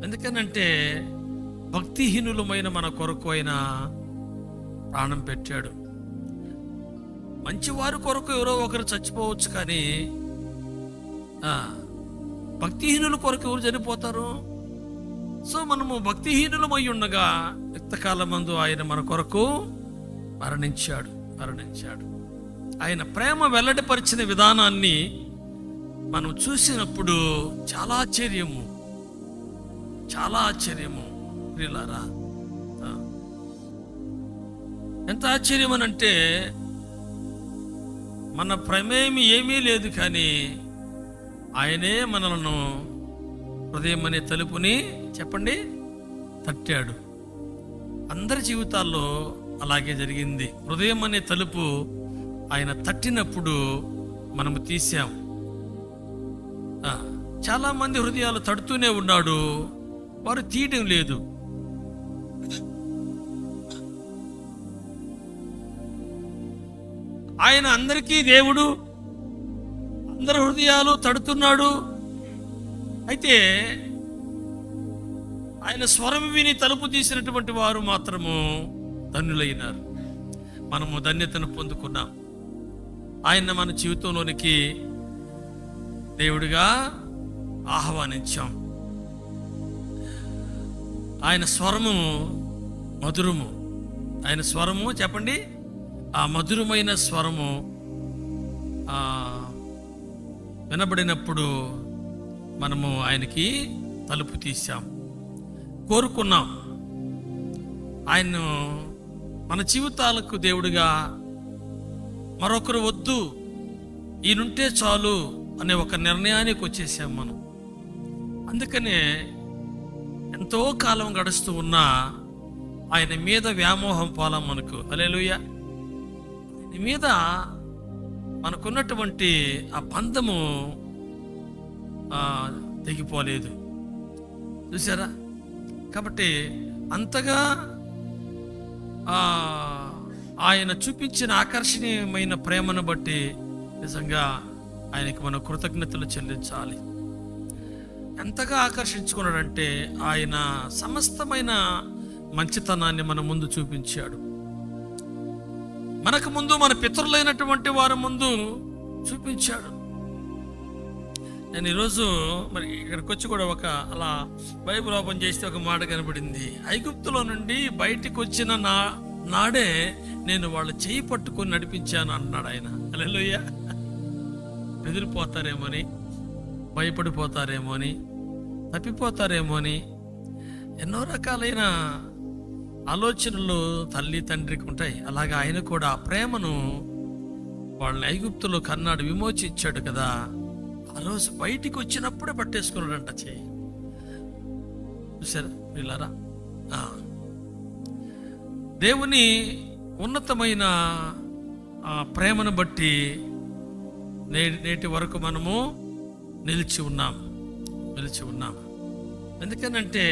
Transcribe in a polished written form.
ఎందుకనంటే భక్తిహీనులమైన మన కొరకు ఆయన ప్రాణం పెట్టాడు. మంచివారి కొరకు ఎవరో ఒకరు చచ్చిపోవచ్చు, కానీ భక్తిహీనుల కొరకు ఎవరు చనిపోతారు? సో మనము భక్తిహీనులమై ఉండగా యుక్తకాలమందు ఆయన మన కొరకు మరణించాడు. ఆయన ప్రేమ వెల్లడిపరిచిన విధానాన్ని మనం చూసినప్పుడు చాలా ఆశ్చర్యము ప్రియులారా. ఎంత ఆశ్చర్యం అనంటే, మన ప్రమేయం ఏమీ లేదు, కానీ ఆయనే మనలను హృదయం అనే తలుపుని చెప్పండి తట్టాడు. అందరి జీవితాల్లో అలాగే జరిగింది. హృదయం అనే తలుపు ఆయన తట్టినప్పుడు మనము తీసాం. చాలా మంది హృదయాలు తడుతూనే ఉన్నాడు, వారు తీయడం లేదు. ఆయన అందరికీ దేవుడు, అందరి హృదయాలు తడుతున్నాడు. అయితే ఆయన స్వరం విని తలుపు తీసినటువంటి వారు మాత్రము ధన్యులైనారు. మనము ధన్యతను పొందుకున్నాం. ఆయన మన జీవితంలోనికి దేవుడిగా ఆహ్వానించాం. ఆయన స్వరము మధురము. ఆయన స్వరము చెప్పండి, ఆ మధురమైన స్వరము వినబడినప్పుడు మనము ఆయనకి తలుపు తీసాం, కోరుకున్నాం. ఆయన్ను మన జీవితాలకు దేవుడిగా, మరొకరు వద్దు, ఈయనుంటే చాలు అనే ఒక నిర్ణయానికి వచ్చేసాం మనం. అందుకనే ఎంతో కాలం గడుస్తూ ఉన్నా ఆయన మీద వ్యామోహం పోలాం మనకు. హల్లెలూయా. ఆయన మీద మనకున్నటువంటి ఆ బంధము తెగిపోలేదు, చూసారా? కాబట్టి అంతగా ఆయన చూపించిన ఆకర్షణీయమైన ప్రేమను బట్టి నిజంగా ఆయనకి మన కృతజ్ఞతలు చెల్లించాలి. ఎంతగా ఆకర్షించుకున్నాడంటే ఆయన సమస్తమైన మంచితనాన్ని మన ముందు చూపించాడు. మనకు ముందు, మన పితరులైనటువంటి వారి ముందు చూపించాడు. నేను ఈరోజు మరి ఇక్కడికి వచ్చి కూడా అలా బైబిల్ ఓపెన్ చేస్తే ఒక మాట కనబడింది. ఐగుప్తులో నుండి బయటికి వచ్చిన నాడే నేను వాళ్ళ చేయి పట్టుకొని నడిపించాను అన్నాడు ఆయన. హల్లెలూయా. బెదిరిపోతారేమో అని, భయపడిపోతారేమో అని, తప్పిపోతారేమో అని ఎన్నో రకాలైన ఆలోచనలు తల్లి తండ్రికి ఉంటాయి. అలాగే ఆయన కూడా ఆ ప్రేమను వాళ్ళని ఐగుప్తులో కన్నాడు, విమోచించాడు కదా. ఆ రోజు బయటికి వచ్చినప్పుడే పట్టేసుకున్నాడంట చెయ్యి. చూసారా వీళ్ళారా? దేవుని ఉన్నతమైన ప్రేమను బట్టి నేటి వరకు మనము నిలిచి ఉన్నాం. ఎందుకనంటే